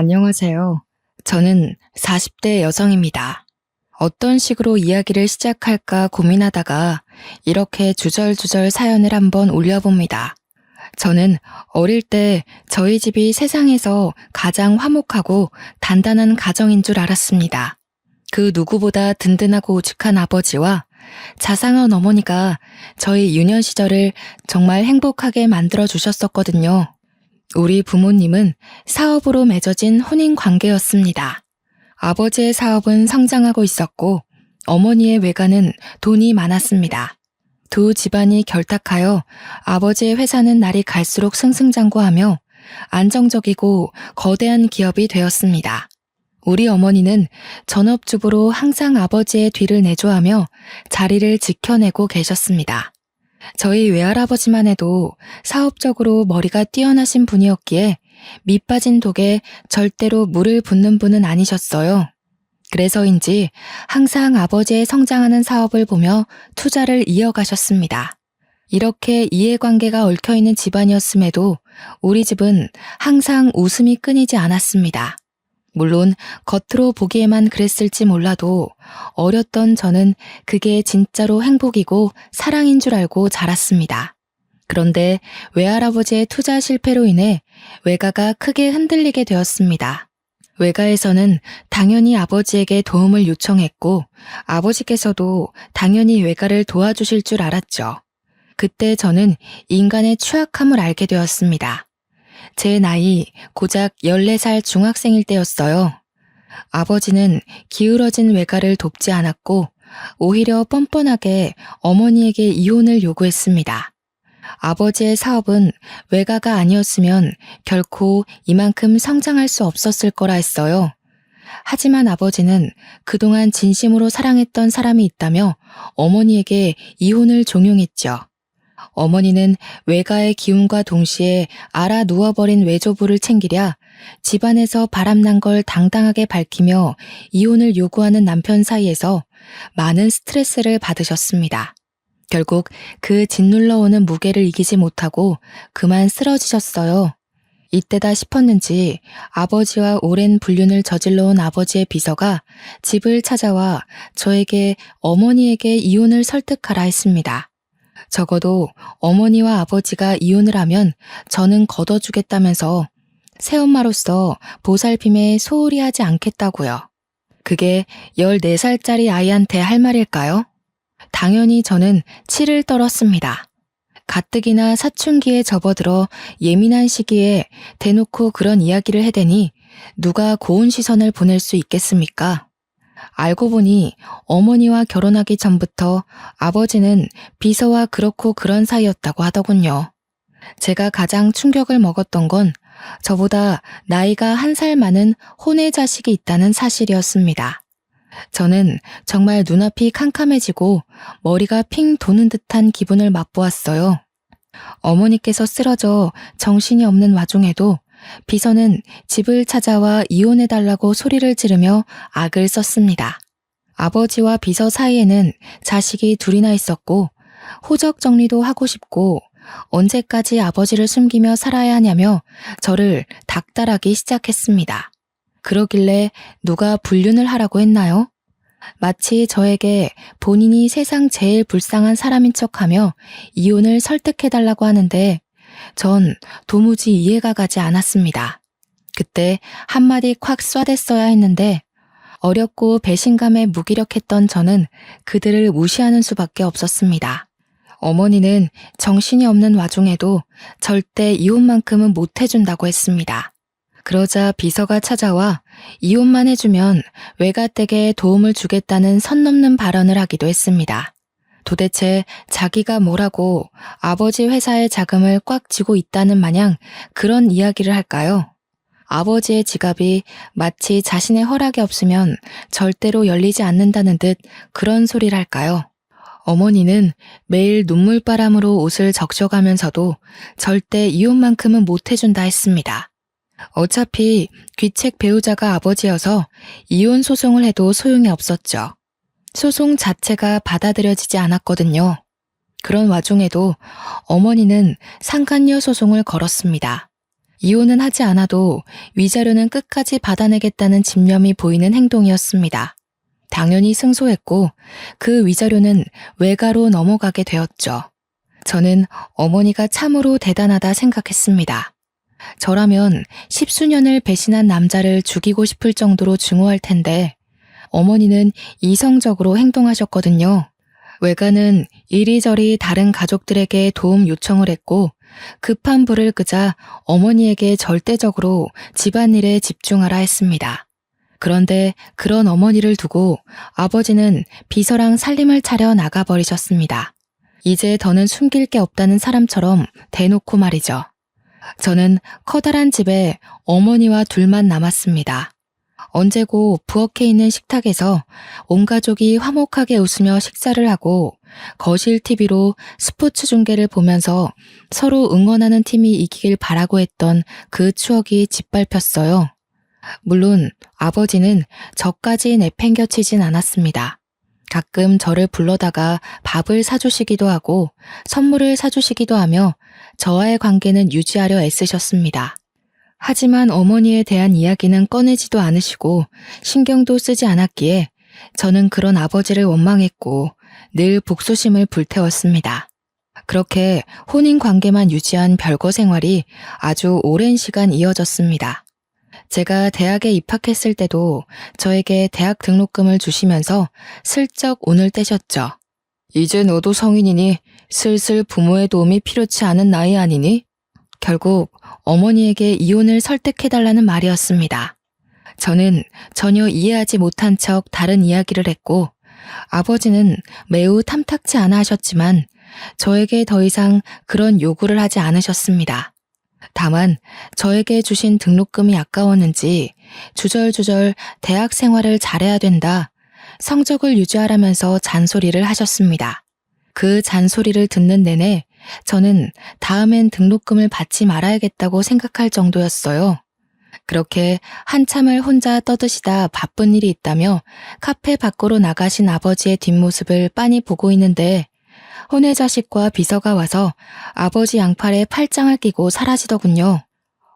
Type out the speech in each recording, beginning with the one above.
안녕하세요. 저는 40대 여성입니다. 어떤 식으로 이야기를 시작할까 고민하다가 이렇게 주절주절 사연을 한번 올려봅니다. 저는 어릴 때 저희 집이 세상에서 가장 화목하고 단단한 가정인 줄 알았습니다. 그 누구보다 든든하고 오죽한 아버지와 자상한 어머니가 저희 유년 시절을 정말 행복하게 만들어 주셨었거든요. 우리 부모님은 사업으로 맺어진 혼인 관계였습니다. 아버지의 사업은 성장하고 있었고 어머니의 외가는 돈이 많았습니다. 두 집안이 결탁하여 아버지의 회사는 날이 갈수록 승승장구하며 안정적이고 거대한 기업이 되었습니다. 우리 어머니는 전업주부로 항상 아버지의 뒤를 내조하며 자리를 지켜내고 계셨습니다. 저희 외할아버지만 해도 사업적으로 머리가 뛰어나신 분이었기에 밑빠진 독에 절대로 물을 붓는 분은 아니셨어요. 그래서인지 항상 아버지의 성장하는 사업을 보며 투자를 이어가셨습니다. 이렇게 이해관계가 얽혀있는 집안이었음에도 우리 집은 항상 웃음이 끊이지 않았습니다. 물론 겉으로 보기에만 그랬을지 몰라도 어렸던 저는 그게 진짜로 행복이고 사랑인 줄 알고 자랐습니다. 그런데 외할아버지의 투자 실패로 인해 외가가 크게 흔들리게 되었습니다. 외가에서는 당연히 아버지에게 도움을 요청했고 아버지께서도 당연히 외가를 도와주실 줄 알았죠. 그때 저는 인간의 추악함을 알게 되었습니다. 제 나이 고작 14살 중학생일 때였어요. 아버지는 기울어진 외가를 돕지 않았고 오히려 뻔뻔하게 어머니에게 이혼을 요구했습니다. 아버지의 사업은 외가가 아니었으면 결코 이만큼 성장할 수 없었을 거라 했어요. 하지만 아버지는 그동안 진심으로 사랑했던 사람이 있다며 어머니에게 이혼을 종용했죠. 어머니는 외가의 기움과 동시에 알아 누워버린 외조부를 챙기랴 집안에서 바람난 걸 당당하게 밝히며 이혼을 요구하는 남편 사이에서 많은 스트레스를 받으셨습니다. 결국 그 짓눌러 오는 무게를 이기지 못하고 그만 쓰러지셨어요. 이때다 싶었는지 아버지와 오랜 불륜을 저질러 온 아버지의 비서가 집을 찾아와 저에게 어머니에게 이혼을 설득하라 했습니다. 적어도 어머니와 아버지가 이혼을 하면 저는 걷어주겠다면서 새엄마로서 보살핌에 소홀히 하지 않겠다고요. 그게 14살짜리 아이한테 할 말일까요? 당연히 저는 치를 떨었습니다. 가뜩이나 사춘기에 접어들어 예민한 시기에 대놓고 그런 이야기를 해대니 누가 고운 시선을 보낼 수 있겠습니까? 알고 보니 어머니와 결혼하기 전부터 아버지는 비서와 그렇고 그런 사이였다고 하더군요. 제가 가장 충격을 먹었던 건 저보다 나이가 1살 많은 혼외 자식이 있다는 사실이었습니다. 저는 정말 눈앞이 캄캄해지고 머리가 핑 도는 듯한 기분을 맛보았어요. 어머니께서 쓰러져 정신이 없는 와중에도 비서는 집을 찾아와 이혼해달라고 소리를 지르며 악을 썼습니다. 아버지와 비서 사이에는 자식이 둘이나 있었고 호적 정리도 하고 싶고 언제까지 아버지를 숨기며 살아야 하냐며 저를 닥달하기 시작했습니다. 그러길래 누가 불륜을 하라고 했나요? 마치 저에게 본인이 세상 제일 불쌍한 사람인 척하며 이혼을 설득해달라고 하는데 전 도무지 이해가 가지 않았습니다. 그때 한마디 콱 쏴댔어야 했는데 어렵고 배신감에 무기력했던 저는 그들을 무시하는 수밖에 없었습니다. 어머니는 정신이 없는 와중에도 절대 이혼만큼은 못 해준다고 했습니다. 그러자 비서가 찾아와 이혼만 해주면 외가댁에 도움을 주겠다는 선 넘는 발언을 하기도 했습니다. 도대체 자기가 뭐라고 아버지 회사의 자금을 꽉 쥐고 있다는 마냥 그런 이야기를 할까요? 아버지의 지갑이 마치 자신의 허락이 없으면 절대로 열리지 않는다는 듯 그런 소리를 할까요? 어머니는 매일 눈물바람으로 옷을 적셔가면서도 절대 이혼만큼은 못 해준다 했습니다. 어차피 귀책 배우자가 아버지여서 이혼 소송을 해도 소용이 없었죠. 소송 자체가 받아들여지지 않았거든요. 그런 와중에도 어머니는 상간녀 소송을 걸었습니다. 이혼은 하지 않아도 위자료는 끝까지 받아내겠다는 집념이 보이는 행동이었습니다. 당연히 승소했고 그 위자료는 외가로 넘어가게 되었죠. 저는 어머니가 참으로 대단하다 생각했습니다. 저라면 십수년을 배신한 남자를 죽이고 싶을 정도로 증오할 텐데 어머니는 이성적으로 행동하셨거든요. 외가는 이리저리 다른 가족들에게 도움 요청을 했고 급한 불을 끄자 어머니에게 절대적으로 집안일에 집중하라 했습니다. 그런데 그런 어머니를 두고 아버지는 비서랑 살림을 차려 나가버리셨습니다. 이제 더는 숨길 게 없다는 사람처럼 대놓고 말이죠. 저는 커다란 집에 어머니와 둘만 남았습니다. 언제고 부엌에 있는 식탁에서 온 가족이 화목하게 웃으며 식사를 하고 거실 TV로 스포츠 중계를 보면서 서로 응원하는 팀이 이기길 바라고 했던 그 추억이 짓밟혔어요. 물론 아버지는 저까지 내팽겨치진 않았습니다. 가끔 저를 불러다가 밥을 사주시기도 하고 선물을 사주시기도 하며 저와의 관계는 유지하려 애쓰셨습니다. 하지만 어머니에 대한 이야기는 꺼내지도 않으시고 신경도 쓰지 않았기에 저는 그런 아버지를 원망했고 늘 복수심을 불태웠습니다. 그렇게 혼인 관계만 유지한 별거 생활이 아주 오랜 시간 이어졌습니다. 제가 대학에 입학했을 때도 저에게 대학 등록금을 주시면서 슬쩍 운을 떼셨죠. 이제 너도 성인이니 슬슬 부모의 도움이 필요치 않은 나이 아니니? 결국 어머니에게 이혼을 설득해달라는 말이었습니다. 저는 전혀 이해하지 못한 척 다른 이야기를 했고 아버지는 매우 탐탁치 않아 하셨지만 저에게 더 이상 그런 요구를 하지 않으셨습니다. 다만 저에게 주신 등록금이 아까웠는지 주절주절 대학 생활을 잘해야 된다, 성적을 유지하라면서 잔소리를 하셨습니다. 그 잔소리를 듣는 내내 저는 다음엔 등록금을 받지 말아야겠다고 생각할 정도였어요. 그렇게 한참을 혼자 떠드시다 바쁜 일이 있다며 카페 밖으로 나가신 아버지의 뒷모습을 빤히 보고 있는데 혼외자식과 비서가 와서 아버지 양팔에 팔짱을 끼고 사라지더군요.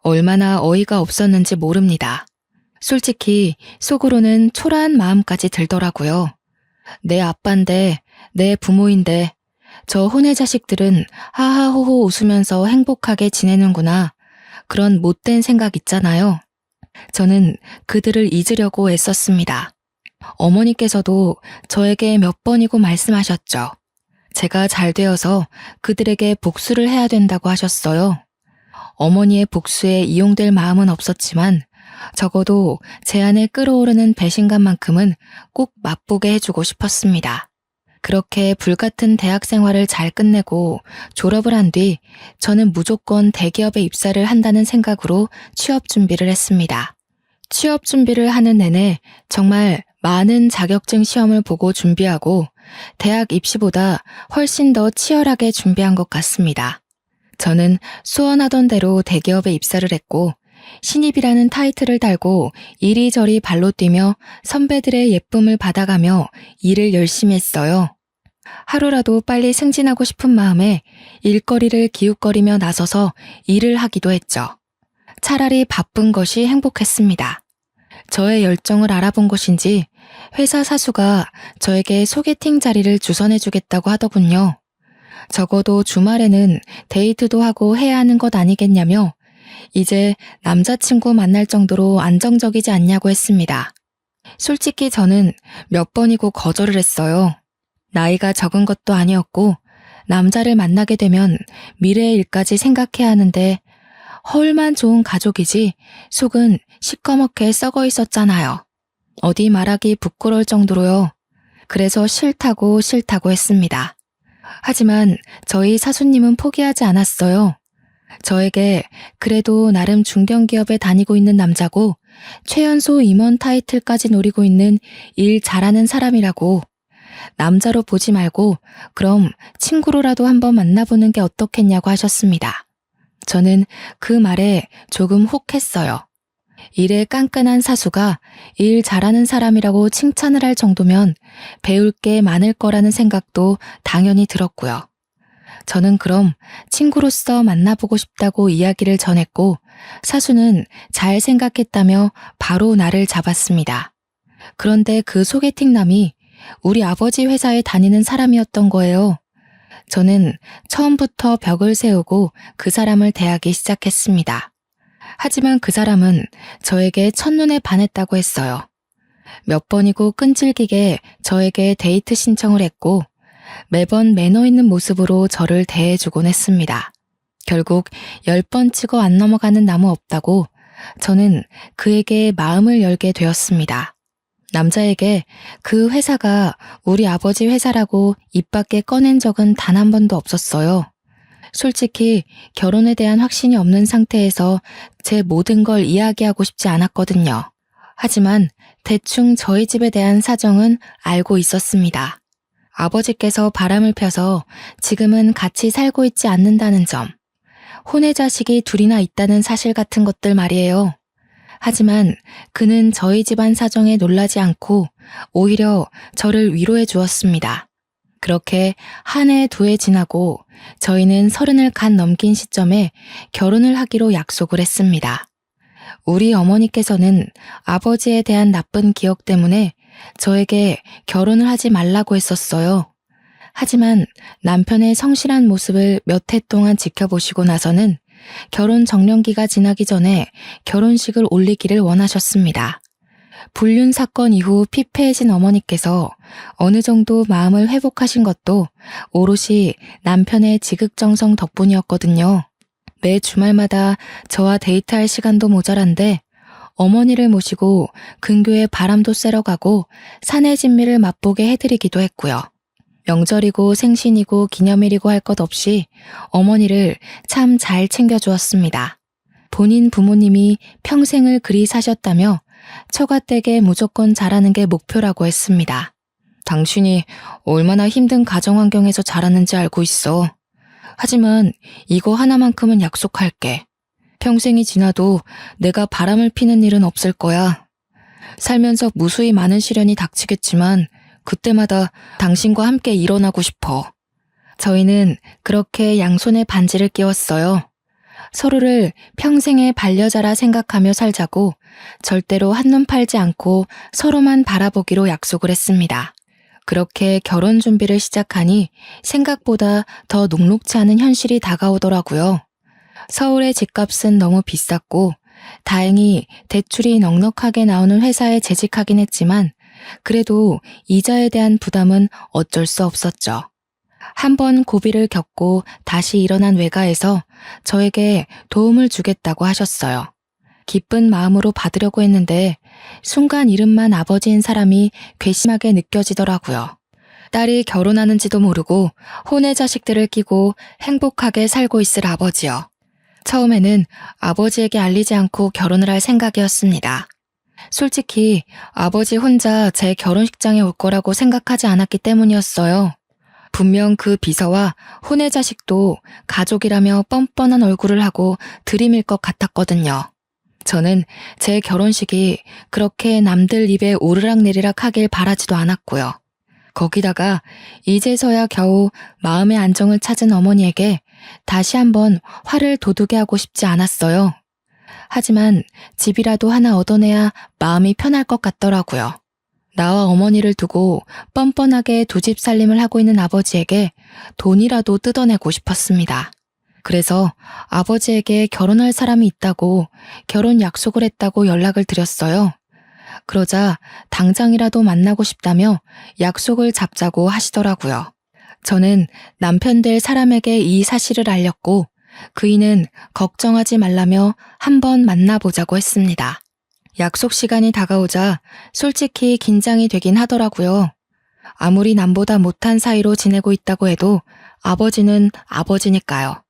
얼마나 어이가 없었는지 모릅니다. 솔직히 속으로는 초라한 마음까지 들더라고요. 내 아빠인데, 내 부모인데 저 혼외자식들은 하하호호 웃으면서 행복하게 지내는구나. 그런 못된 생각 있잖아요. 저는 그들을 잊으려고 애썼습니다. 어머니께서도 저에게 몇 번이고 말씀하셨죠. 제가 잘 되어서 그들에게 복수를 해야 된다고 하셨어요. 어머니의 복수에 이용될 마음은 없었지만 적어도 제 안에 끓어오르는 배신감만큼은 꼭 맛보게 해주고 싶었습니다. 그렇게 불같은 대학 생활을 잘 끝내고 졸업을 한 뒤 저는 무조건 대기업에 입사를 한다는 생각으로 취업 준비를 했습니다. 취업 준비를 하는 내내 정말 많은 자격증 시험을 보고 준비하고 대학 입시보다 훨씬 더 치열하게 준비한 것 같습니다. 저는 소원하던 대로 대기업에 입사를 했고 신입이라는 타이틀을 달고 이리저리 발로 뛰며 선배들의 예쁨을 받아가며 일을 열심히 했어요. 하루라도 빨리 승진하고 싶은 마음에 일거리를 기웃거리며 나서서 일을 하기도 했죠. 차라리 바쁜 것이 행복했습니다. 저의 열정을 알아본 것인지 회사 사수가 저에게 소개팅 자리를 주선해주겠다고 하더군요. 적어도 주말에는 데이트도 하고 해야 하는 것 아니겠냐며 이제 남자친구 만날 정도로 안정적이지 않냐고 했습니다. 솔직히 저는 몇 번이고 거절을 했어요. 나이가 적은 것도 아니었고 남자를 만나게 되면 미래의 일까지 생각해야 하는데 헐만 좋은 가족이지 속은 시꺼멓게 썩어 있었잖아요. 어디 말하기 부끄러울 정도로요. 그래서 싫다고 했습니다. 하지만 저희 사수님은 포기하지 않았어요. 저에게 그래도 나름 중견기업에 다니고 있는 남자고 최연소 임원 타이틀까지 노리고 있는 일 잘하는 사람이라고, 남자로 보지 말고 그럼 친구로라도 한번 만나보는 게 어떻겠냐고 하셨습니다. 저는 그 말에 조금 혹했어요. 일에 깐깐한 사수가 일 잘하는 사람이라고 칭찬을 할 정도면 배울 게 많을 거라는 생각도 당연히 들었고요. 저는 그럼 친구로서 만나보고 싶다고 이야기를 전했고 사수는 잘 생각했다며 바로 나를 잡았습니다. 그런데 그 소개팅남이 우리 아버지 회사에 다니는 사람이었던 거예요. 저는 처음부터 벽을 세우고 그 사람을 대하기 시작했습니다. 하지만 그 사람은 저에게 첫눈에 반했다고 했어요. 몇 번이고 끈질기게 저에게 데이트 신청을 했고 매번 매너 있는 모습으로 저를 대해주곤 했습니다. 결국 10번 치고 안 넘어가는 나무 없다고 저는 그에게 마음을 열게 되었습니다. 남자에게 그 회사가 우리 아버지 회사라고 입 밖에 꺼낸 적은 단 한 번도 없었어요. 솔직히 결혼에 대한 확신이 없는 상태에서 제 모든 걸 이야기하고 싶지 않았거든요. 하지만 대충 저희 집에 대한 사정은 알고 있었습니다. 아버지께서 바람을 펴서 지금은 같이 살고 있지 않는다는 점, 혼외 자식이 둘이나 있다는 사실 같은 것들 말이에요. 하지만 그는 저희 집안 사정에 놀라지 않고 오히려 저를 위로해 주었습니다. 그렇게 한 해, 두 해 지나고 저희는 30을 간 넘긴 시점에 결혼을 하기로 약속을 했습니다. 우리 어머니께서는 아버지에 대한 나쁜 기억 때문에 저에게 결혼을 하지 말라고 했었어요. 하지만 남편의 성실한 모습을 몇 해 동안 지켜보시고 나서는 결혼 정년기가 지나기 전에 결혼식을 올리기를 원하셨습니다. 불륜 사건 이후 피폐해진 어머니께서 어느 정도 마음을 회복하신 것도 오롯이 남편의 지극정성 덕분이었거든요. 매 주말마다 저와 데이트할 시간도 모자란데 어머니를 모시고 근교에 바람도 쐬러 가고 산의 진미를 맛보게 해드리기도 했고요. 명절이고 생신이고 기념일이고 할 것 없이 어머니를 참 잘 챙겨주었습니다. 본인 부모님이 평생을 그리 사셨다며 처가댁에 무조건 잘하는 게 목표라고 했습니다. 당신이 얼마나 힘든 가정 환경에서 자랐는지 알고 있어. 하지만 이거 하나만큼은 약속할게. 평생이 지나도 내가 바람을 피는 일은 없을 거야. 살면서 무수히 많은 시련이 닥치겠지만 그때마다 당신과 함께 일어나고 싶어. 저희는 그렇게 양손에 반지를 끼웠어요. 서로를 평생의 반려자라 생각하며 살자고 절대로 한눈 팔지 않고 서로만 바라보기로 약속을 했습니다. 그렇게 결혼 준비를 시작하니 생각보다 더 녹록치 않은 현실이 다가오더라고요. 서울의 집값은 너무 비쌌고 다행히 대출이 넉넉하게 나오는 회사에 재직하긴 했지만 그래도 이자에 대한 부담은 어쩔 수 없었죠. 한번 고비를 겪고 다시 일어난 외가에서 저에게 도움을 주겠다고 하셨어요. 기쁜 마음으로 받으려고 했는데 순간 이름만 아버지인 사람이 괘씸하게 느껴지더라고요. 딸이 결혼하는지도 모르고 혼외 자식들을 끼고 행복하게 살고 있을 아버지요. 처음에는 아버지에게 알리지 않고 결혼을 할 생각이었습니다. 솔직히 아버지 혼자 제 결혼식장에 올 거라고 생각하지 않았기 때문이었어요. 분명 그 비서와 혼외 자식도 가족이라며 뻔뻔한 얼굴을 하고 들이밀 것 같았거든요. 저는 제 결혼식이 그렇게 남들 입에 오르락내리락 하길 바라지도 않았고요. 거기다가 이제서야 겨우 마음의 안정을 찾은 어머니에게 다시 한번 화를 돋우게 하고 싶지 않았어요. 하지만 집이라도 하나 얻어내야 마음이 편할 것 같더라고요. 나와 어머니를 두고 뻔뻔하게 두 집 살림을 하고 있는 아버지에게 돈이라도 뜯어내고 싶었습니다. 그래서 아버지에게 결혼할 사람이 있다고 결혼 약속을 했다고 연락을 드렸어요. 그러자 당장이라도 만나고 싶다며 약속을 잡자고 하시더라고요. 저는 남편 될 사람에게 이 사실을 알렸고 그이는 걱정하지 말라며 한번 만나보자고 했습니다. 약속 시간이 다가오자 솔직히 긴장이 되긴 하더라고요. 아무리 남보다 못한 사이로 지내고 있다고 해도 아버지는 아버지니까요.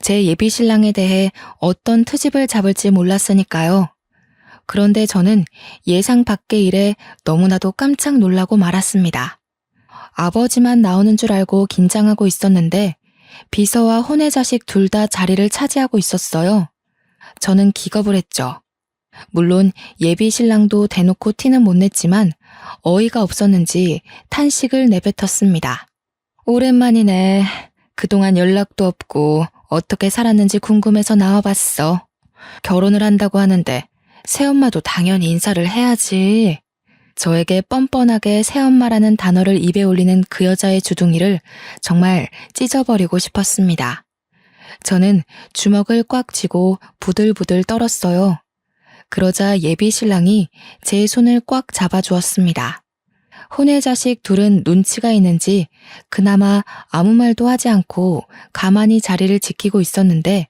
제 예비 신랑에 대해 어떤 트집을 잡을지 몰랐으니까요. 그런데 저는 예상 밖의 일에 너무나도 깜짝 놀라고 말았습니다. 아버지만 나오는 줄 알고 긴장하고 있었는데 비서와 혼외 자식 둘 다 자리를 차지하고 있었어요. 저는 기겁을 했죠. 물론 예비 신랑도 대놓고 티는 못 냈지만 어이가 없었는지 탄식을 내뱉었습니다. 오랜만이네. 그동안 연락도 없고 어떻게 살았는지 궁금해서 나와봤어. 결혼을 한다고 하는데 새엄마도 당연히 인사를 해야지. 저에게 뻔뻔하게 새엄마라는 단어를 입에 올리는 그 여자의 주둥이를 정말 찢어버리고 싶었습니다. 저는 주먹을 꽉 쥐고 부들부들 떨었어요. 그러자 예비 신랑이 제 손을 꽉 잡아주었습니다. 혼외 자식 둘은 눈치가 있는지 그나마 아무 말도 하지 않고 가만히 자리를 지키고 있었는데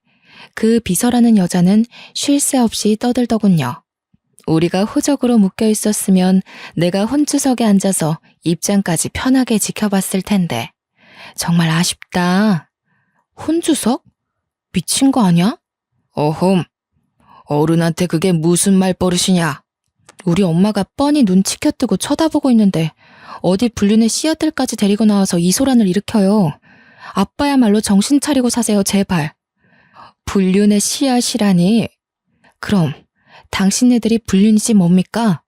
그 비서라는 여자는 쉴 새 없이 떠들더군요. 우리가 호적으로 묶여 있었으면 내가 혼주석에 앉아서 입장까지 편하게 지켜봤을 텐데. 정말 아쉽다. 혼주석? 미친 거 아니야? 어흠, 어른한테 그게 무슨 말버릇이냐. 우리 엄마가 뻔히 눈치켜 뜨고 쳐다보고 있는데 어디 불륜의 씨앗들까지 데리고 나와서 이 소란을 일으켜요. 아빠야말로 정신 차리고 사세요, 제발. 불륜의 씨앗이라니. 그럼 당신네들이 불륜이지 뭡니까?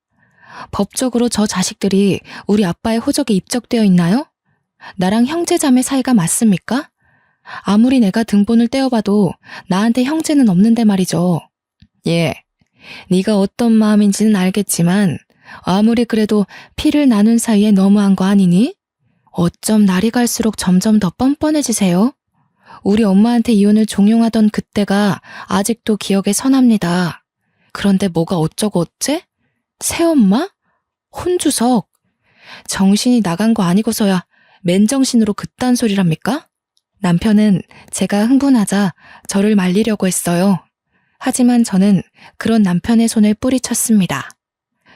법적으로 저 자식들이 우리 아빠의 호적에 입적되어 있나요? 나랑 형제자매 사이가 맞습니까? 아무리 내가 등본을 떼어봐도 나한테 형제는 없는데 말이죠. 예, 네가 어떤 마음인지는 알겠지만 아무리 그래도 피를 나눈 사이에 너무한 거 아니니? 어쩜 날이 갈수록 점점 더 뻔뻔해지세요? 우리 엄마한테 이혼을 종용하던 그때가 아직도 기억에 선합니다. 그런데 뭐가 어쩌고 어째? 새엄마? 혼주석? 정신이 나간 거 아니고서야 맨정신으로 그딴 소리랍니까? 남편은 제가 흥분하자 저를 말리려고 했어요. 하지만 저는 그런 남편의 손을 뿌리쳤습니다.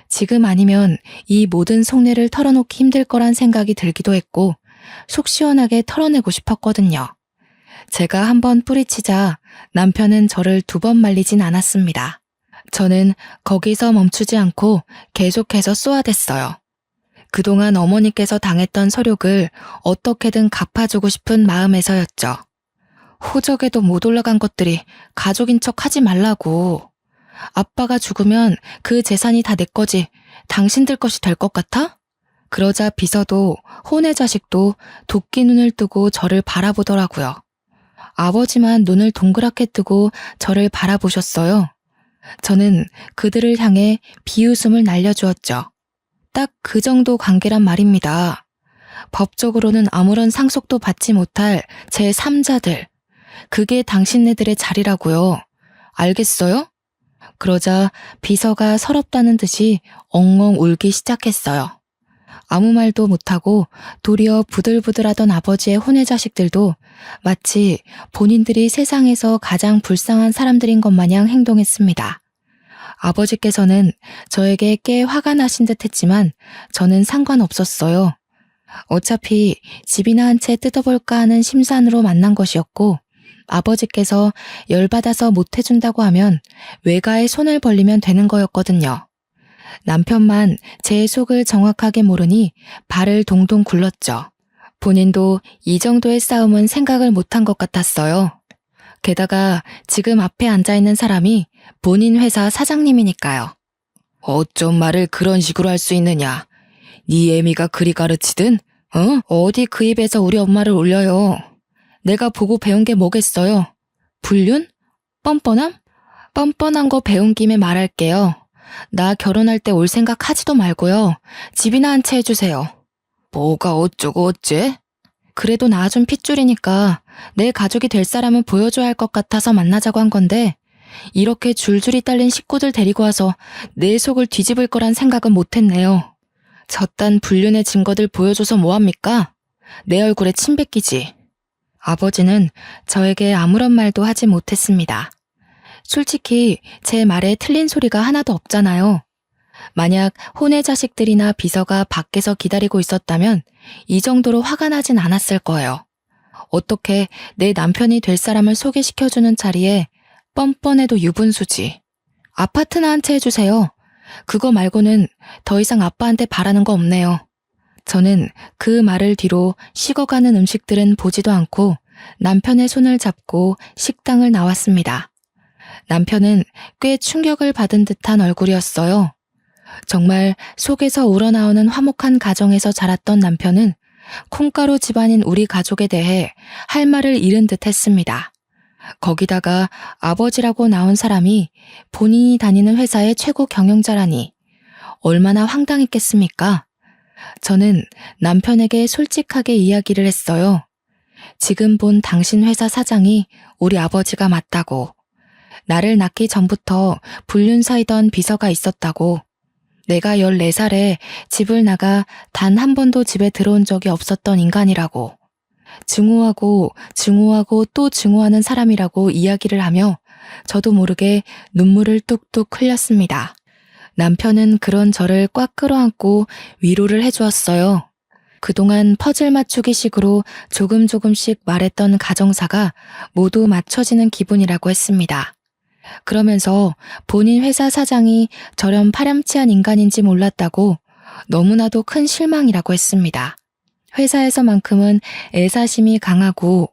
지금 아니면 이 모든 속내를 털어놓기 힘들 거란 생각이 들기도 했고 속 시원하게 털어내고 싶었거든요. 제가 한번 뿌리치자 남편은 저를 2번 말리진 않았습니다. 저는 거기서 멈추지 않고 계속해서 쏘아댔어요. 그동안 어머니께서 당했던 서욕을 어떻게든 갚아주고 싶은 마음에서였죠. 호적에도 못 올라간 것들이 가족인 척 하지 말라고. 아빠가 죽으면 그 재산이 다 내 거지 당신들 것이 될 것 같아? 그러자 비서도 혼의 자식도 도끼 눈을 뜨고 저를 바라보더라고요. 아버지만 눈을 동그랗게 뜨고 저를 바라보셨어요. 저는 그들을 향해 비웃음을 날려주었죠. 딱 그 정도 관계란 말입니다. 법적으로는 아무런 상속도 받지 못할 제3자들. 그게 당신네들의 자리라고요. 알겠어요? 그러자 비서가 서럽다는 듯이 엉엉 울기 시작했어요. 아무 말도 못하고 도리어 부들부들하던 아버지의 혼외 자식들도 마치 본인들이 세상에서 가장 불쌍한 사람들인 것 마냥 행동했습니다. 아버지께서는 저에게 꽤 화가 나신 듯 했지만 저는 상관없었어요. 어차피 집이나 한 채 뜯어볼까 하는 심산으로 만난 것이었고 아버지께서 열받아서 못해준다고 하면 외가에 손을 벌리면 되는 거였거든요. 남편만 제 속을 정확하게 모르니 발을 동동 굴렀죠. 본인도 이 정도의 싸움은 생각을 못한 것 같았어요. 게다가 지금 앞에 앉아있는 사람이 본인 회사 사장님이니까요. 어쩜 말을 그런 식으로 할 수 있느냐. 네 애미가 그리 가르치든 어디 그 입에서 우리 엄마를 올려요. 내가 보고 배운 게 뭐겠어요. 불륜? 뻔뻔함? 뻔뻔한 거 배운 김에 말할게요. 나 결혼할 때 올 생각 하지도 말고요. 집이나 한 채 해주세요. 뭐가 어쩌고 어째? 그래도 나 좀 핏줄이니까 내 가족이 될 사람은 보여줘야 할 것 같아서 만나자고 한 건데 이렇게 줄줄이 딸린 식구들 데리고 와서 내 속을 뒤집을 거란 생각은 못했네요. 저딴 불륜의 증거들 보여줘서 뭐합니까? 내 얼굴에 침 뱉기지. 아버지는 저에게 아무런 말도 하지 못했습니다. 솔직히 제 말에 틀린 소리가 하나도 없잖아요. 만약 혼외 자식들이나 비서가 밖에서 기다리고 있었다면 이 정도로 화가 나진 않았을 거예요. 어떻게 내 남편이 될 사람을 소개시켜주는 자리에 뻔뻔해도 유분수지. 아파트나 한 채 해주세요. 그거 말고는 더 이상 아빠한테 바라는 거 없네요. 저는 그 말을 뒤로 식어가는 음식들은 보지도 않고 남편의 손을 잡고 식당을 나왔습니다. 남편은 꽤 충격을 받은 듯한 얼굴이었어요. 정말 속에서 우러나오는 화목한 가정에서 자랐던 남편은 콩가루 집안인 우리 가족에 대해 할 말을 잃은 듯 했습니다. 거기다가 아버지라고 나온 사람이 본인이 다니는 회사의 최고 경영자라니 얼마나 황당했겠습니까? 저는 남편에게 솔직하게 이야기를 했어요. 지금 본 당신 회사 사장이 우리 아버지가 맞다고. 나를 낳기 전부터 불륜사이던 비서가 있었다고. 내가 14살에 집을 나가 단 한 번도 집에 들어온 적이 없었던 인간이라고. 증오하고 또 증오하는 사람이라고 이야기를 하며 저도 모르게 눈물을 뚝뚝 흘렸습니다. 남편은 그런 저를 꽉 끌어안고 위로를 해주었어요. 그동안 퍼즐 맞추기 식으로 조금씩 말했던 가정사가 모두 맞춰지는 기분이라고 했습니다. 그러면서 본인 회사 사장이 저런 파렴치한 인간인지 몰랐다고 너무나도 큰 실망이라고 했습니다. 회사에서만큼은 애사심이 강하고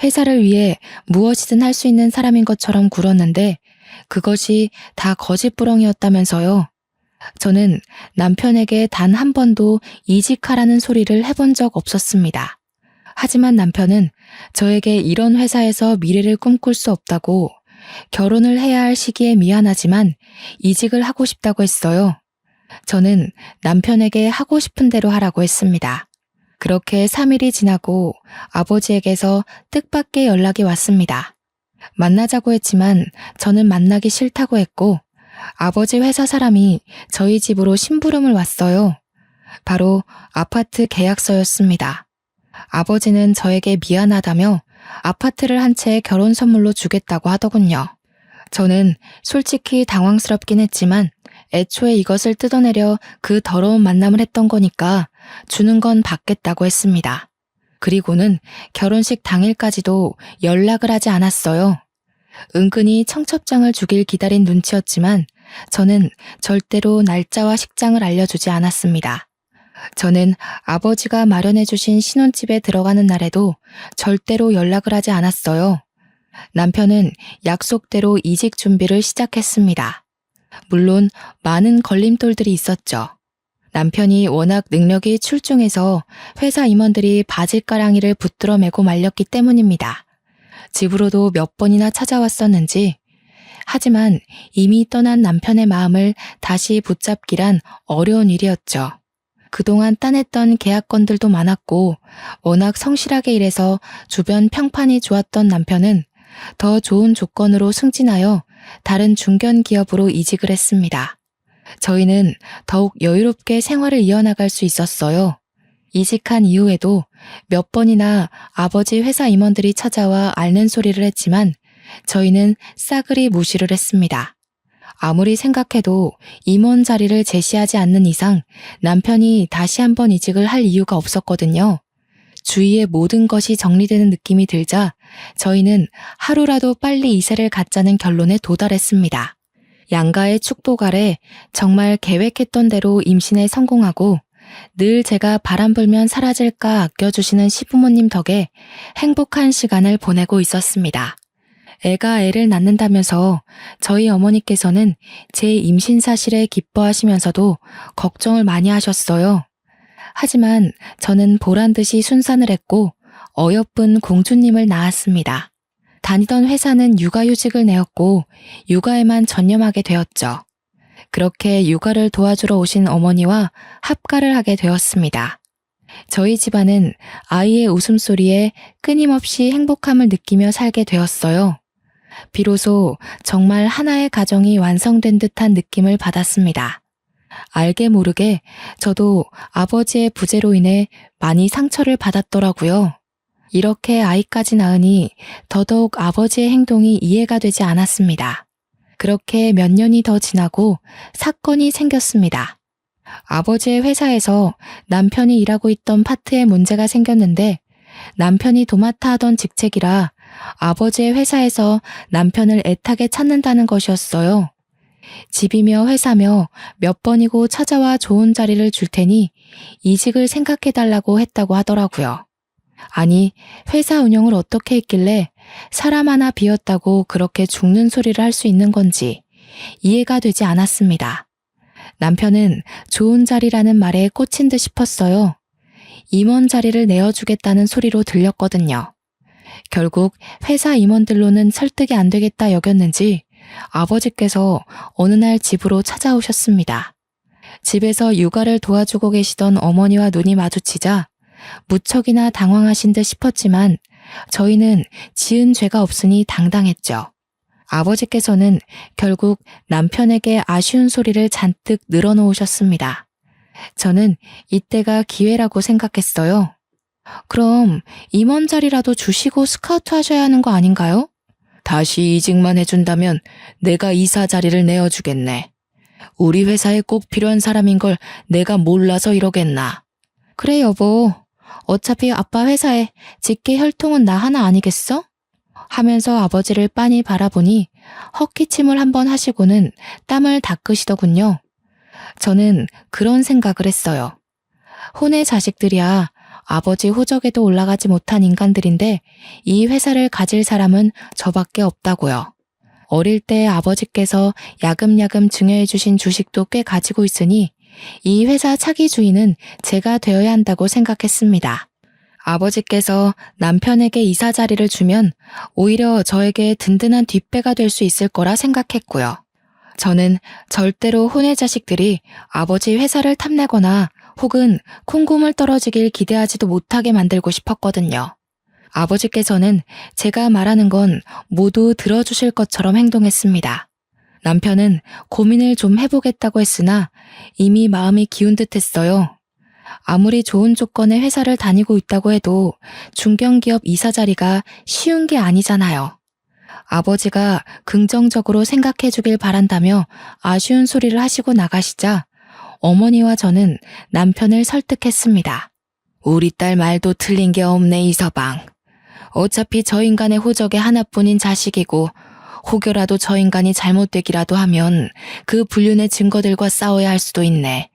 회사를 위해 무엇이든 할 수 있는 사람인 것처럼 굴었는데 그것이 다 거짓부렁이었다면서요. 저는 남편에게 단 한 번도 이직하라는 소리를 해본 적 없었습니다. 하지만 남편은 저에게 이런 회사에서 미래를 꿈꿀 수 없다고 결혼을 해야 할 시기에 미안하지만 이직을 하고 싶다고 했어요. 저는 남편에게 하고 싶은 대로 하라고 했습니다. 그렇게 3일이 지나고 아버지에게서 뜻밖의 연락이 왔습니다. 만나자고 했지만 저는 만나기 싫다고 했고 아버지 회사 사람이 저희 집으로 심부름을 왔어요. 바로 아파트 계약서였습니다. 아버지는 저에게 미안하다며 아파트를 한 채 결혼 선물로 주겠다고 하더군요. 저는 솔직히 당황스럽긴 했지만 애초에 이것을 뜯어내려 그 더러운 만남을 했던 거니까 주는 건 받겠다고 했습니다. 그리고는 결혼식 당일까지도 연락을 하지 않았어요. 은근히 청첩장을 주길 기다린 눈치였지만 저는 절대로 날짜와 식장을 알려주지 않았습니다. 저는 아버지가 마련해 주신 신혼집에 들어가는 날에도 절대로 연락을 하지 않았어요. 남편은 약속대로 이직 준비를 시작했습니다. 물론 많은 걸림돌들이 있었죠. 남편이 워낙 능력이 출중해서 회사 임원들이 바짓가랑이를 붙들어 매고 말렸기 때문입니다. 집으로도 몇 번이나 찾아왔었는지. 하지만 이미 떠난 남편의 마음을 다시 붙잡기란 어려운 일이었죠. 그동안 따냈던 계약건들도 많았고 워낙 성실하게 일해서 주변 평판이 좋았던 남편은 더 좋은 조건으로 승진하여 다른 중견 기업으로 이직을 했습니다. 저희는 더욱 여유롭게 생활을 이어나갈 수 있었어요. 이직한 이후에도 몇 번이나 아버지 회사 임원들이 찾아와 앓는 소리를 했지만 저희는 싸그리 무시를 했습니다. 아무리 생각해도 임원 자리를 제시하지 않는 이상 남편이 다시 한번 이직을 할 이유가 없었거든요. 주위의 모든 것이 정리되는 느낌이 들자 저희는 하루라도 빨리 이세를 갖자는 결론에 도달했습니다. 양가의 축복 아래 정말 계획했던 대로 임신에 성공하고 늘 제가 바람 불면 사라질까 아껴주시는 시부모님 덕에 행복한 시간을 보내고 있었습니다. 애가 애를 낳는다면서 저희 어머니께서는 제 임신 사실에 기뻐하시면서도 걱정을 많이 하셨어요. 하지만 저는 보란듯이 순산을 했고 어여쁜 공주님을 낳았습니다. 다니던 회사는 육아휴직을 내었고 육아에만 전념하게 되었죠. 그렇게 육아를 도와주러 오신 어머니와 합가를 하게 되었습니다. 저희 집안은 아이의 웃음소리에 끊임없이 행복함을 느끼며 살게 되었어요. 비로소 정말 하나의 가정이 완성된 듯한 느낌을 받았습니다. 알게 모르게 저도 아버지의 부재로 인해 많이 상처를 받았더라고요. 이렇게 아이까지 낳으니 더더욱 아버지의 행동이 이해가 되지 않았습니다. 그렇게 몇 년이 더 지나고 사건이 생겼습니다. 아버지의 회사에서 남편이 일하고 있던 파트에 문제가 생겼는데 남편이 도맡아 하던 직책이라 아버지의 회사에서 남편을 애타게 찾는다는 것이었어요. 집이며 회사며 몇 번이고 찾아와 좋은 자리를 줄 테니 이직을 생각해달라고 했다고 하더라고요. 아니, 회사 운영을 어떻게 했길래 사람 하나 비웠다고 그렇게 죽는 소리를 할 수 있는 건지 이해가 되지 않았습니다. 남편은 좋은 자리라는 말에 꽂힌 듯 싶었어요. 임원 자리를 내어주겠다는 소리로 들렸거든요. 결국 회사 임원들로는 설득이 안 되겠다 여겼는지 아버지께서 어느 날 집으로 찾아오셨습니다. 집에서 육아를 도와주고 계시던 어머니와 눈이 마주치자 무척이나 당황하신 듯 싶었지만 저희는 지은 죄가 없으니 당당했죠. 아버지께서는 결국 남편에게 아쉬운 소리를 잔뜩 늘어놓으셨습니다. 저는 이때가 기회라고 생각했어요. 그럼 임원 자리라도 주시고 스카우트 하셔야 하는 거 아닌가요? 다시 이직만 해준다면 내가 이사 자리를 내어주겠네. 우리 회사에 꼭 필요한 사람인 걸 내가 몰라서 이러겠나. 그래 여보. 어차피 아빠 회사에 직계 혈통은 나 하나 아니겠어? 하면서 아버지를 빤히 바라보니 헛기침을 한번 하시고는 땀을 닦으시더군요. 저는 그런 생각을 했어요. 혼의 자식들이야 아버지 호적에도 올라가지 못한 인간들인데 이 회사를 가질 사람은 저밖에 없다고요. 어릴 때 아버지께서 야금야금 증여해 주신 주식도 꽤 가지고 있으니 이 회사 차기 주인은 제가 되어야 한다고 생각했습니다. 아버지께서 남편에게 이사 자리를 주면 오히려 저에게 든든한 뒷배가 될 수 있을 거라 생각했고요. 저는 절대로 혼의 자식들이 아버지 회사를 탐내거나 혹은 콩고물 떨어지길 기대하지도 못하게 만들고 싶었거든요. 아버지께서는 제가 말하는 건 모두 들어주실 것처럼 행동했습니다. 남편은 고민을 좀 해보겠다고 했으나 이미 마음이 기운 듯 했어요. 아무리 좋은 조건의 회사를 다니고 있다고 해도 중견기업 이사 자리가 쉬운 게 아니잖아요. 아버지가 긍정적으로 생각해 주길 바란다며 아쉬운 소리를 하시고 나가시자 어머니와 저는 남편을 설득했습니다. 우리 딸 말도 틀린 게 없네 이서방. 어차피 저 인간의 호적의 하나뿐인 자식이고 혹여라도 저 인간이 잘못되기라도 하면 그 불륜의 증거들과 싸워야 할 수도 있네.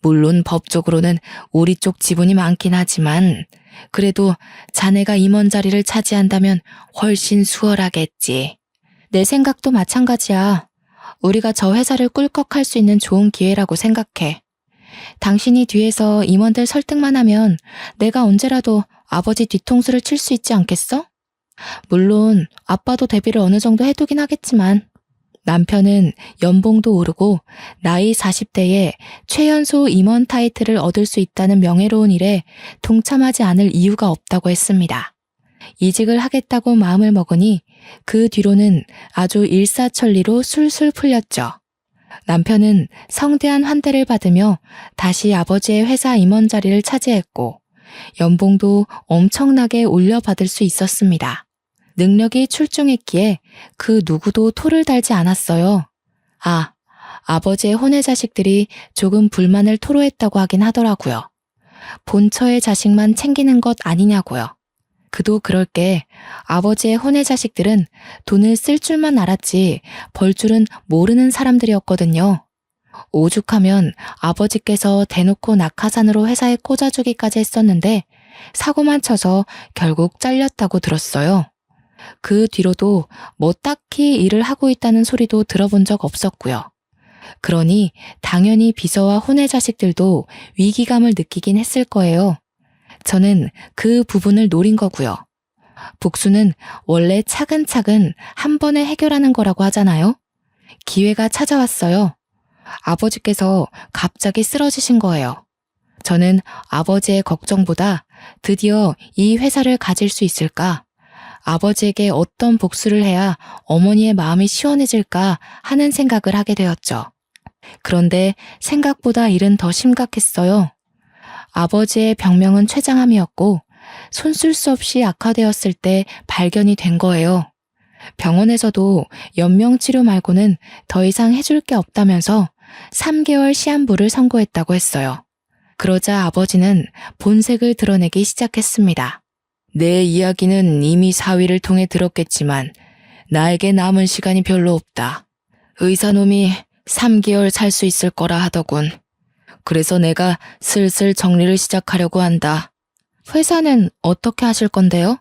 물론 법적으로는 우리 쪽 지분이 많긴 하지만 그래도 자네가 임원 자리를 차지한다면 훨씬 수월하겠지. 내 생각도 마찬가지야. 우리가 저 회사를 꿀꺽할 수 있는 좋은 기회라고 생각해. 당신이 뒤에서 임원들 설득만 하면 내가 언제라도 아버지 뒤통수를 칠 수 있지 않겠어? 물론 아빠도 대비를 어느 정도 해두긴 하겠지만 남편은 연봉도 오르고 나이 40대에 최연소 임원 타이틀을 얻을 수 있다는 명예로운 일에 동참하지 않을 이유가 없다고 했습니다. 이직을 하겠다고 마음을 먹으니 그 뒤로는 아주 일사천리로 술술 풀렸죠. 남편은 성대한 환대를 받으며 다시 아버지의 회사 임원 자리를 차지했고 연봉도 엄청나게 올려받을 수 있었습니다. 능력이 출중했기에 그 누구도 토를 달지 않았어요. 아버지의 혼의 자식들이 조금 불만을 토로했다고 하긴 하더라고요. 본처의 자식만 챙기는 것 아니냐고요. 그도 그럴 게 아버지의 혼의 자식들은 돈을 쓸 줄만 알았지 벌 줄은 모르는 사람들이었거든요. 오죽하면 아버지께서 대놓고 낙하산으로 회사에 꽂아주기까지 했었는데 사고만 쳐서 결국 잘렸다고 들었어요. 그 뒤로도 뭐 딱히 일을 하고 있다는 소리도 들어본 적 없었고요. 그러니 당연히 비서와 혼의 자식들도 위기감을 느끼긴 했을 거예요. 저는 그 부분을 노린 거고요. 복수는 원래 차근차근 한 번에 해결하는 거라고 하잖아요. 기회가 찾아왔어요. 아버지께서 갑자기 쓰러지신 거예요. 저는 아버지의 걱정보다 드디어 이 회사를 가질 수 있을까? 아버지에게 어떤 복수를 해야 어머니의 마음이 시원해질까 하는 생각을 하게 되었죠. 그런데 생각보다 일은 더 심각했어요. 아버지의 병명은 췌장암이었고 손 쓸 수 없이 악화되었을 때 발견이 된 거예요. 병원에서도 연명치료 말고는 더 이상 해줄 게 없다면서 3개월 시한부를 선고했다고 했어요. 그러자 아버지는 본색을 드러내기 시작했습니다. 내 이야기는 이미 사위를 통해 들었겠지만 나에게 남은 시간이 별로 없다. 의사놈이 3개월 살 수 있을 거라 하더군. 그래서 내가 슬슬 정리를 시작하려고 한다. 회사는 어떻게 하실 건데요?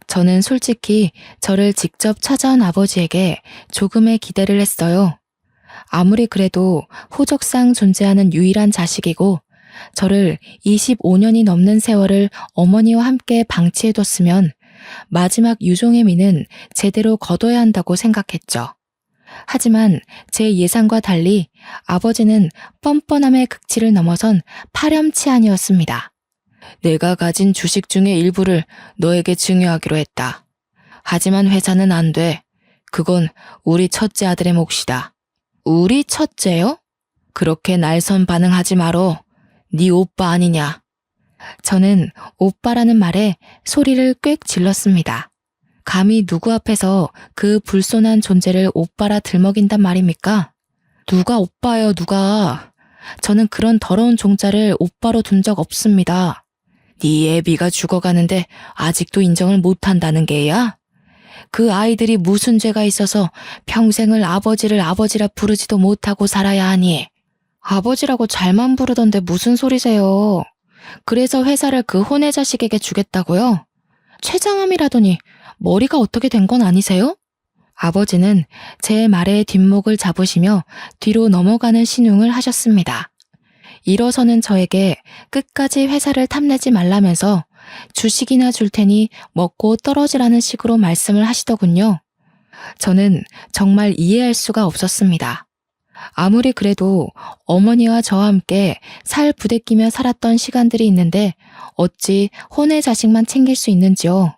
저는 솔직히 저를 직접 찾아온 아버지에게 조금의 기대를 했어요. 아무리 그래도 호적상 존재하는 유일한 자식이고 저를 25년이 넘는 세월을 어머니와 함께 방치해뒀으면 마지막 유종의 미는 제대로 거둬야 한다고 생각했죠. 하지만 제 예상과 달리 아버지는 뻔뻔함의 극치를 넘어선 파렴치한이었습니다. 내가 가진 주식 중의 일부를 너에게 증여하기로 했다. 하지만 회사는 안 돼. 그건 우리 첫째 아들의 몫이다. 우리 첫째요? 그렇게 날선 반응하지 마로. 네 오빠 아니냐. 저는 오빠라는 말에 소리를 꽥 질렀습니다. 감히 누구 앞에서 그 불손한 존재를 오빠라 들먹인단 말입니까? 누가 오빠예요, 누가. 저는 그런 더러운 종자를 오빠로 둔 적 없습니다. 네 애비가 죽어가는데 아직도 인정을 못한다는 게야? 그 아이들이 무슨 죄가 있어서 평생을 아버지를 아버지라 부르지도 못하고 살아야 하니? 아버지라고 잘만 부르던데 무슨 소리세요? 그래서 회사를 그 혼의 자식에게 주겠다고요? 최장암이라더니 머리가 어떻게 된 건 아니세요? 아버지는 제 말에 뒷목을 잡으시며 뒤로 넘어가는 신용을 하셨습니다. 일어서는 저에게 끝까지 회사를 탐내지 말라면서 주식이나 줄 테니 먹고 떨어지라는 식으로 말씀을 하시더군요. 저는 정말 이해할 수가 없었습니다. 아무리 그래도 어머니와 저와 함께 살 부대끼며 살았던 시간들이 있는데 어찌 혼의 자식만 챙길 수 있는지요.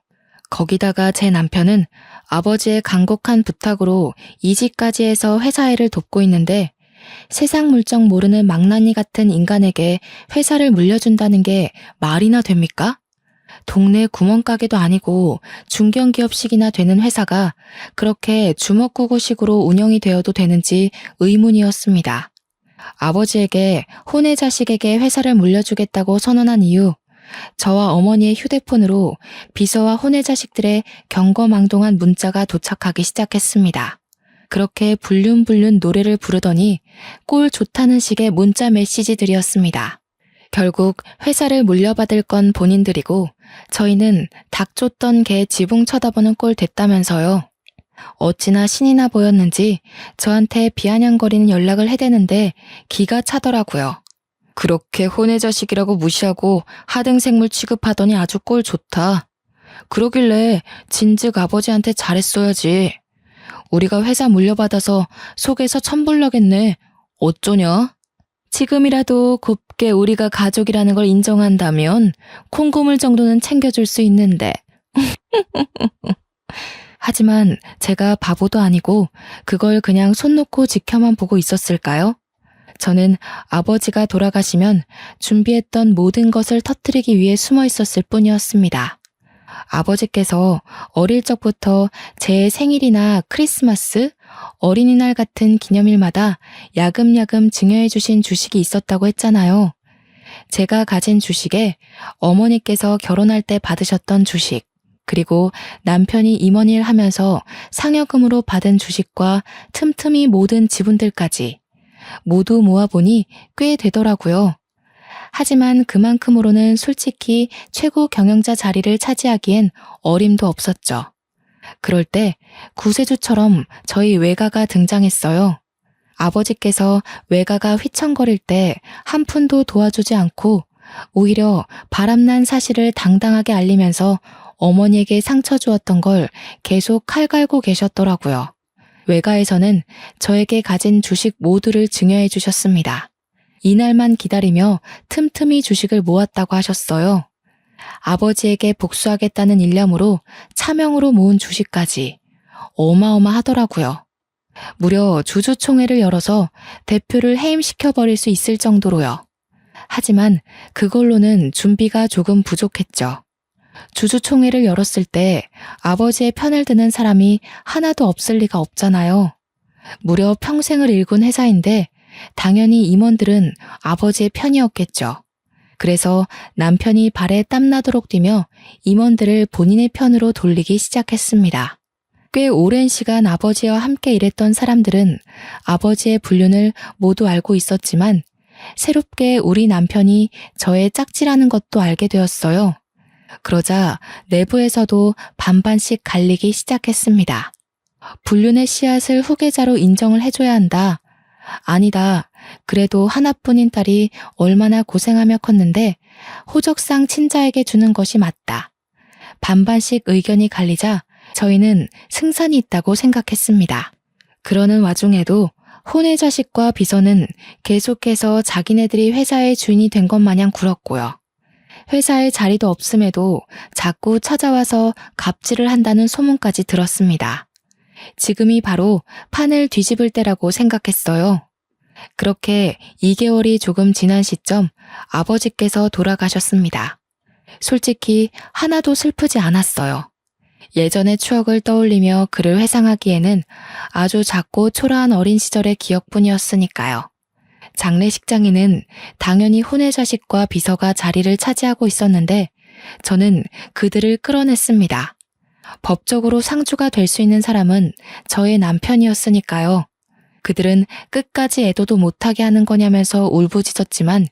거기다가 제 남편은 아버지의 간곡한 부탁으로 이직까지 해서 회사 일을 돕고 있는데 세상 물정 모르는 망나니 같은 인간에게 회사를 물려준다는 게 말이나 됩니까? 동네 구멍가게도 아니고 중견기업식이나 되는 회사가 그렇게 주먹구구식으로 운영이 되어도 되는지 의문이었습니다. 아버지에게 혼의 자식에게 회사를 물려주겠다고 선언한 이후 저와 어머니의 휴대폰으로 비서와 혼의 자식들의 경거망동한 문자가 도착하기 시작했습니다. 그렇게 불륜불륜 노래를 부르더니 꼴 좋다는 식의 문자 메시지들이었습니다. 결국 회사를 물려받을 건 본인들이고 저희는 닭 쫓던 개 지붕 쳐다보는 꼴 됐다면서요. 어찌나 신이 나 보였는지 저한테 비아냥거리는 연락을 해대는데 기가 차더라고요. 그렇게 혼의 자식이라고 무시하고 하등생물 취급하더니 아주 꼴 좋다. 그러길래 진즉 아버지한테 잘했어야지. 우리가 회사 물려받아서 속에서 천불나겠네. 어쩌냐? 지금이라도 곱게 우리가 가족이라는 걸 인정한다면 콩고물 정도는 챙겨줄 수 있는데. 하지만 제가 바보도 아니고 그걸 그냥 손 놓고 지켜만 보고 있었을까요? 저는 아버지가 돌아가시면 준비했던 모든 것을 터뜨리기 위해 숨어 있었을 뿐이었습니다. 아버지께서 어릴 적부터 제 생일이나 크리스마스, 어린이날 같은 기념일마다 야금야금 증여해 주신 주식이 있었다고 했잖아요. 제가 가진 주식에 어머니께서 결혼할 때 받으셨던 주식, 그리고 남편이 임원일 하면서 상여금으로 받은 주식과 틈틈이 모든 지분들까지 모두 모아보니 꽤 되더라고요. 하지만 그만큼으로는 솔직히 최고 경영자 자리를 차지하기엔 어림도 없었죠. 그럴 때 구세주처럼 저희 외가가 등장했어요. 아버지께서 외가가 휘청거릴 때 한 푼도 도와주지 않고 오히려 바람난 사실을 당당하게 알리면서 어머니에게 상처 주었던 걸 계속 칼 갈고 계셨더라고요. 외가에서는 저에게 가진 주식 모두를 증여해 주셨습니다. 이날만 기다리며 틈틈이 주식을 모았다고 하셨어요. 아버지에게 복수하겠다는 일념으로 차명으로 모은 주식까지 어마어마하더라고요. 무려 주주총회를 열어서 대표를 해임시켜버릴 수 있을 정도로요. 하지만 그걸로는 준비가 조금 부족했죠. 주주총회를 열었을 때 아버지의 편을 드는 사람이 하나도 없을 리가 없잖아요. 무려 평생을 일군 회사인데 당연히 임원들은 아버지의 편이었겠죠. 그래서 남편이 발에 땀나도록 뛰며 임원들을 본인의 편으로 돌리기 시작했습니다. 꽤 오랜 시간 아버지와 함께 일했던 사람들은 아버지의 불륜을 모두 알고 있었지만 새롭게 우리 남편이 저의 짝지라는 것도 알게 되었어요. 그러자 내부에서도 반반씩 갈리기 시작했습니다. 불륜의 씨앗을 후계자로 인정을 해줘야 한다. 아니다. 그래도 하나뿐인 딸이 얼마나 고생하며 컸는데 호적상 친자에게 주는 것이 맞다. 반반씩 의견이 갈리자 저희는 승산이 있다고 생각했습니다. 그러는 와중에도 혼의 자식과 비서는 계속해서 자기네들이 회사의 주인이 된 것 마냥 굴었고요. 회사에 자리도 없음에도 자꾸 찾아와서 갑질을 한다는 소문까지 들었습니다. 지금이 바로 판을 뒤집을 때라고 생각했어요. 그렇게 2개월이 조금 지난 시점 아버지께서 돌아가셨습니다. 솔직히 하나도 슬프지 않았어요. 예전의 추억을 떠올리며 그를 회상하기에는 아주 작고 초라한 어린 시절의 기억뿐이었으니까요. 장례식장에는 당연히 혼의 자식과 비서가 자리를 차지하고 있었는데 저는 그들을 끌어냈습니다. 법적으로 상주가 될 수 있는 사람은 저의 남편이었으니까요. 그들은 끝까지 애도도 못하게 하는 거냐면서 울부짖었지만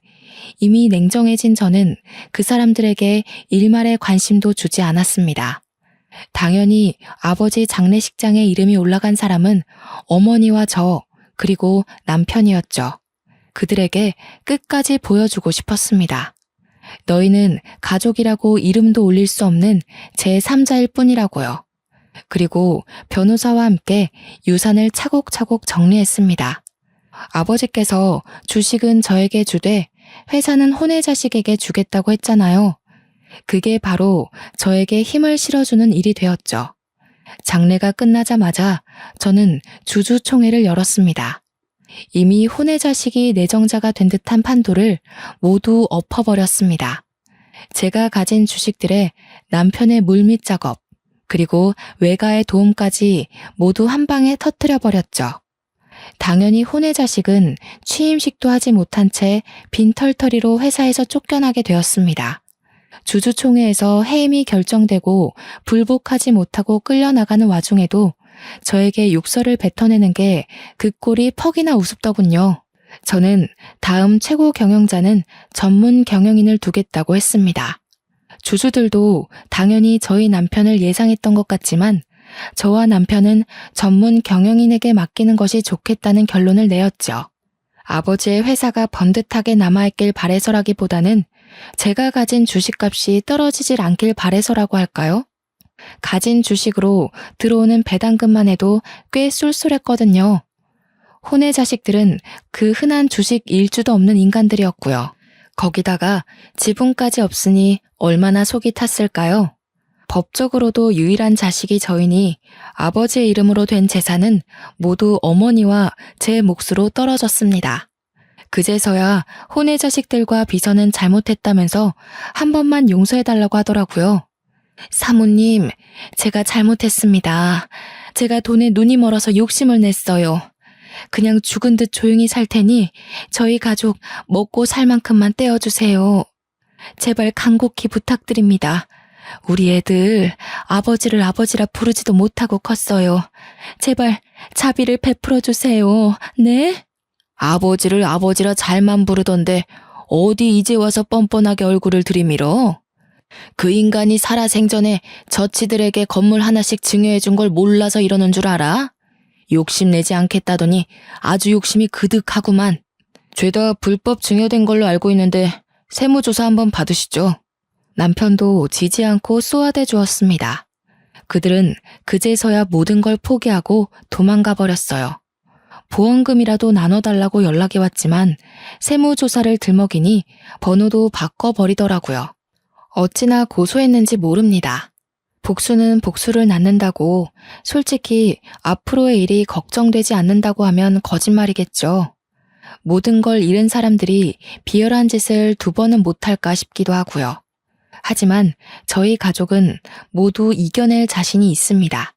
이미 냉정해진 저는 그 사람들에게 일말의 관심도 주지 않았습니다. 당연히 아버지 장례식장에 이름이 올라간 사람은 어머니와 저, 그리고 남편이었죠. 그들에게 끝까지 보여주고 싶었습니다. 너희는 가족이라고 이름도 올릴 수 없는 제3자일 뿐이라고요. 그리고 변호사와 함께 유산을 차곡차곡 정리했습니다. 아버지께서 주식은 저에게 주되 회사는 혼의 자식에게 주겠다고 했잖아요. 그게 바로 저에게 힘을 실어주는 일이 되었죠. 장례가 끝나자마자 저는 주주총회를 열었습니다. 이미 혼의 자식이 내정자가 된 듯한 판도를 모두 엎어버렸습니다. 제가 가진 주식들에 남편의 물밑 작업, 그리고 외가의 도움까지 모두 한 방에 터뜨려버렸죠. 당연히 혼의 자식은 취임식도 하지 못한 채 빈털터리로 회사에서 쫓겨나게 되었습니다. 주주총회에서 해임이 결정되고 불복하지 못하고 끌려나가는 와중에도 저에게 욕설을 뱉어내는 게 그 꼴이 퍽이나 우습더군요. 저는 다음 최고 경영자는 전문 경영인을 두겠다고 했습니다. 주주들도 당연히 저희 남편을 예상했던 것 같지만 저와 남편은 전문 경영인에게 맡기는 것이 좋겠다는 결론을 내었죠. 아버지의 회사가 번듯하게 남아있길 바래서라기보다는 제가 가진 주식값이 떨어지질 않길 바래서라고 할까요? 가진 주식으로 들어오는 배당금만 해도 꽤 쏠쏠했거든요. 혼의 자식들은 그 흔한 주식 일주도 없는 인간들이었고요. 거기다가 지분까지 없으니 얼마나 속이 탔을까요? 법적으로도 유일한 자식이 저이니 아버지의 이름으로 된 재산은 모두 어머니와 제 몫으로 떨어졌습니다. 그제서야 혼의 자식들과 비서는 잘못했다면서 한 번만 용서해달라고 하더라고요. 사모님, 제가 잘못했습니다. 제가 돈에 눈이 멀어서 욕심을 냈어요. 그냥 죽은 듯 조용히 살 테니 저희 가족 먹고 살 만큼만 떼어주세요. 제발 간곡히 부탁드립니다. 우리 애들 아버지를 아버지라 부르지도 못하고 컸어요. 제발 자비를 베풀어주세요. 네? 아버지를 아버지라 잘만 부르던데 어디 이제 와서 뻔뻔하게 얼굴을 들이밀어? 그 인간이 살아생전에 저치들에게 건물 하나씩 증여해준 걸 몰라서 이러는 줄 알아? 욕심내지 않겠다더니 아주 욕심이 그득하구만. 죄다 불법 증여된 걸로 알고 있는데 세무조사 한번 받으시죠. 남편도 지지 않고 쏘아대 주었습니다. 그들은 그제서야 모든 걸 포기하고 도망가 버렸어요. 보험금이라도 나눠달라고 연락이 왔지만 세무조사를 들먹이니 번호도 바꿔버리더라고요. 어찌나 고소했는지 모릅니다. 복수는 복수를 낳는다고 솔직히 앞으로의 일이 걱정되지 않는다고 하면 거짓말이겠죠. 모든 걸 잃은 사람들이 비열한 짓을 두 번은 못할까 싶기도 하고요. 하지만 저희 가족은 모두 이겨낼 자신이 있습니다.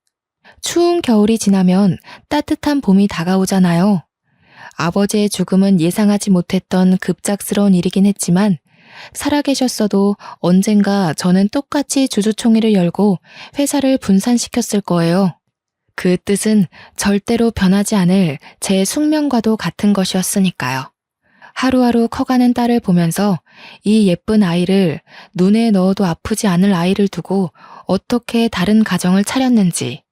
추운 겨울이 지나면 따뜻한 봄이 다가오잖아요. 아버지의 죽음은 예상하지 못했던 급작스러운 일이긴 했지만 살아계셨어도 언젠가 저는 똑같이 주주총회를 열고 회사를 분산시켰을 거예요. 그 뜻은 절대로 변하지 않을 제 숙명과도 같은 것이었으니까요. 하루하루 커가는 딸을 보면서 이 예쁜 아이를 눈에 넣어도 아프지 않을 아이를 두고 어떻게 다른 가정을 차렸는지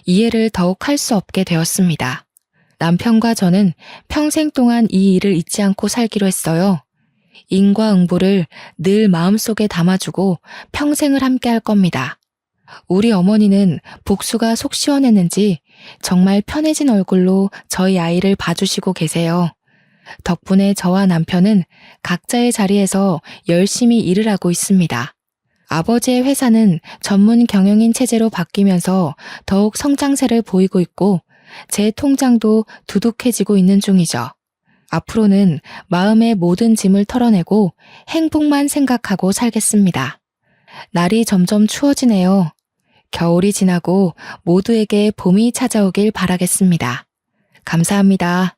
이해를 더욱 할 수 없게 되었습니다. 남편과 저는 평생 동안 이 일을 잊지 않고 살기로 했어요. 인과응보를 늘 마음속에 담아주고 평생을 함께 할 겁니다. 우리 어머니는 복수가 속 시원했는지 정말 편해진 얼굴로 저희 아이를 봐주시고 계세요. 덕분에 저와 남편은 각자의 자리에서 열심히 일을 하고 있습니다. 아버지의 회사는 전문 경영인 체제로 바뀌면서 더욱 성장세를 보이고 있고 제 통장도 두둑해지고 있는 중이죠. 앞으로는 마음의 모든 짐을 털어내고 행복만 생각하고 살겠습니다. 날이 점점 추워지네요. 겨울이 지나고 모두에게 봄이 찾아오길 바라겠습니다. 감사합니다.